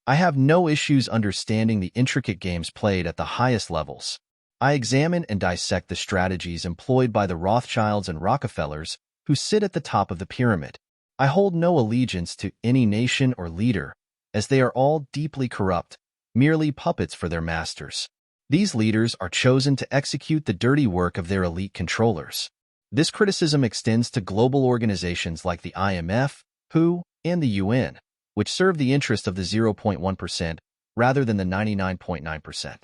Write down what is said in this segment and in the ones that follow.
I have no issues understanding the intricate games played at the highest levels. I examine and dissect the strategies employed by the Rothschilds and Rockefellers who sit at the top of the pyramid. I hold no allegiance to any nation or leader, as they are all deeply corrupt, merely puppets for their masters. These leaders are chosen to execute the dirty work of their elite controllers. This criticism extends to global organizations like the IMF, WHO, and the UN, which serve the interest of the 0.1% rather than the 99.9%.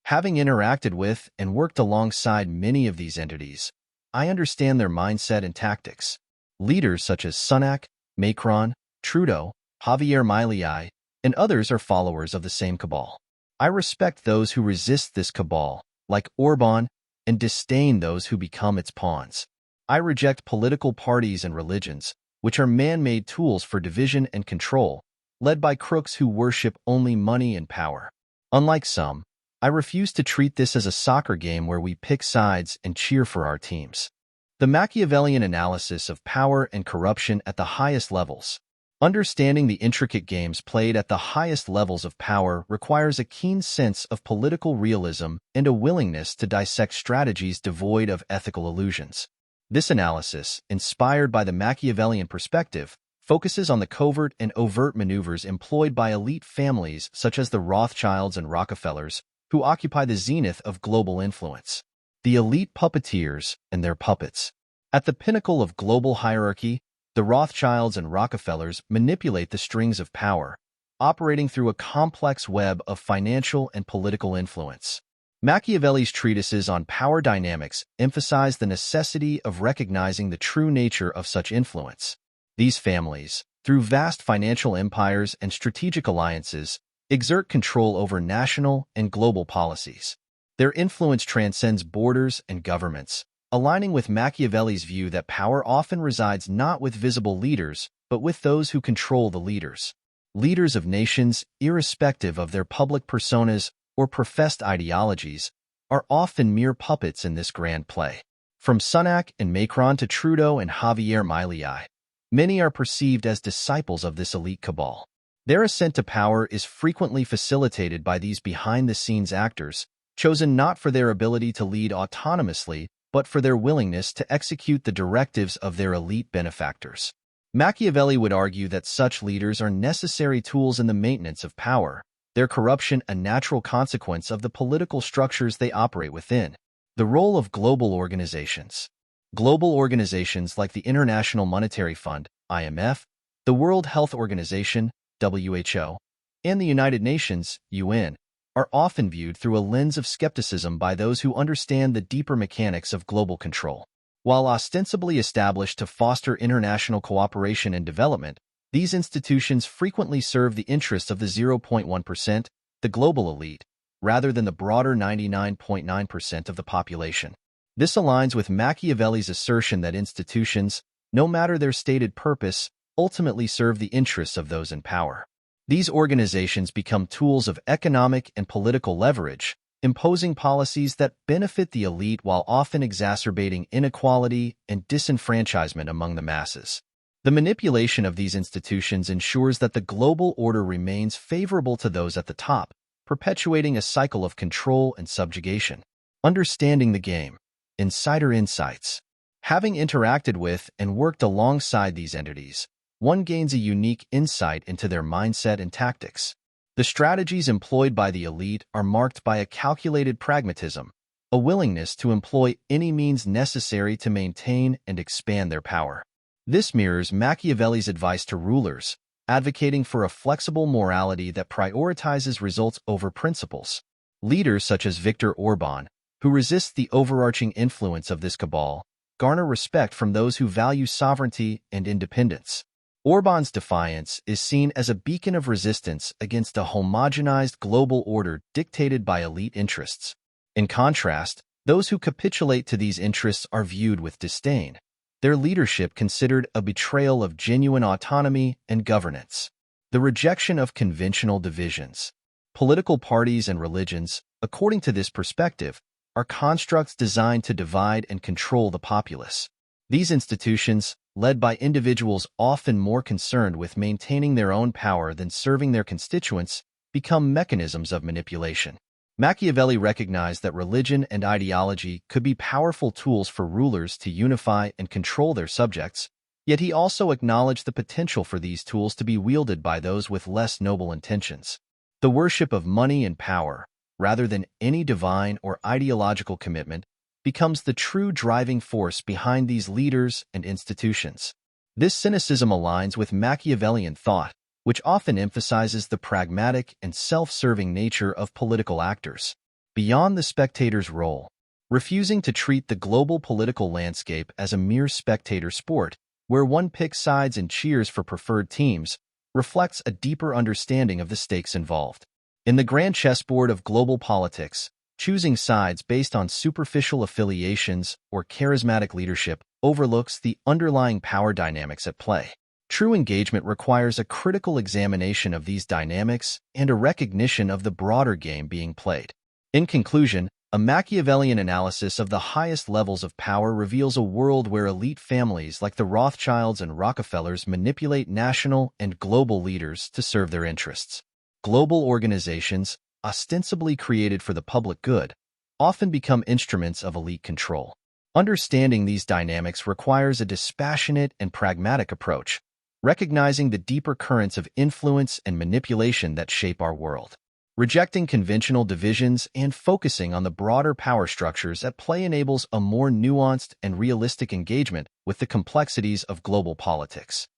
Having interacted with and worked alongside many of these entities, I understand their mindset and tactics. Leaders such as Sunak, Macron, Trudeau, Javier Milei, and others are followers of the same cabal. I respect those who resist this cabal, like Orban, and disdain those who become its pawns. I reject political parties and religions, which are man-made tools for division and control, led by crooks who worship only money and power. Unlike some, I refuse to treat this as a soccer game where we pick sides and cheer for our teams. The Machiavellian analysis of power and corruption at the highest levels. Understanding the intricate games played at the highest levels of power requires a keen sense of political realism and a willingness to dissect strategies devoid of ethical illusions. This analysis, inspired by the Machiavellian perspective, focuses on the covert and overt maneuvers employed by elite families such as the Rothschilds and Rockefellers, who occupy the zenith of global influence. The elite puppeteers and their puppets. At the pinnacle of global hierarchy, the Rothschilds and Rockefellers manipulate the strings of power, operating through a complex web of financial and political influence. Machiavelli's treatises on power dynamics emphasize the necessity of recognizing the true nature of such influence. These families, through vast financial empires and strategic alliances, exert control over national and global policies. Their influence transcends borders and governments, aligning with Machiavelli's view that power often resides not with visible leaders, but with those who control the leaders. Leaders of nations, irrespective of their public personas or professed ideologies, are often mere puppets in this grand play. From Sunak and Macron to Trudeau and Javier Milei, many are perceived as disciples of this elite cabal. Their ascent to power is frequently facilitated by these behind-the-scenes actors, chosen not for their ability to lead autonomously, but for their willingness to execute the directives of their elite benefactors. Machiavelli would argue that such leaders are necessary tools in the maintenance of power, their corruption a natural consequence of the political structures they operate within. The role of global organizations. Global organizations like the International Monetary Fund, IMF, the World Health Organization, WHO, and the United Nations, UN, are often viewed through a lens of skepticism by those who understand the deeper mechanics of global control. While ostensibly established to foster international cooperation and development, these institutions frequently serve the interests of the 0.1%, the global elite, rather than the broader 99.9% of the population. This aligns with Machiavelli's assertion that institutions, no matter their stated purpose, ultimately serve the interests of those in power. These organizations become tools of economic and political leverage, imposing policies that benefit the elite while often exacerbating inequality and disenfranchisement among the masses. The manipulation of these institutions ensures that the global order remains favorable to those at the top, perpetuating a cycle of control and subjugation. Understanding the game. Insider insights. Having interacted with and worked alongside these entities, one gains a unique insight into their mindset and tactics. The strategies employed by the elite are marked by a calculated pragmatism, a willingness to employ any means necessary to maintain and expand their power. This mirrors Machiavelli's advice to rulers, advocating for a flexible morality that prioritizes results over principles. Leaders such as Viktor Orban, who resist the overarching influence of this cabal, garner respect from those who value sovereignty and independence. Orban's defiance is seen as a beacon of resistance against a homogenized global order dictated by elite interests. In contrast, those who capitulate to these interests are viewed with disdain, their leadership considered a betrayal of genuine autonomy and governance. The rejection of conventional divisions. Political parties and religions, according to this perspective, are constructs designed to divide and control the populace. These institutions, led by individuals often more concerned with maintaining their own power than serving their constituents, become mechanisms of manipulation. Machiavelli recognized that religion and ideology could be powerful tools for rulers to unify and control their subjects, yet he also acknowledged the potential for these tools to be wielded by those with less noble intentions. The worship of money and power, rather than any divine or ideological commitment, becomes the true driving force behind these leaders and institutions. This cynicism aligns with Machiavellian thought, which often emphasizes the pragmatic and self-serving nature of political actors. Beyond the spectator's role, refusing to treat the global political landscape as a mere spectator sport, where one picks sides and cheers for preferred teams, reflects a deeper understanding of the stakes involved. In the grand chessboard of global politics, choosing sides based on superficial affiliations or charismatic leadership overlooks the underlying power dynamics at play. True engagement requires a critical examination of these dynamics and a recognition of the broader game being played. In conclusion, a Machiavellian analysis of the highest levels of power reveals a world where elite families like the Rothschilds and Rockefellers manipulate national and global leaders to serve their interests. Global organizations, ostensibly created for the public good, often become instruments of elite control. Understanding these dynamics requires a dispassionate and pragmatic approach, recognizing the deeper currents of influence and manipulation that shape our world. Rejecting conventional divisions and focusing on the broader power structures at play enables a more nuanced and realistic engagement with the complexities of global politics.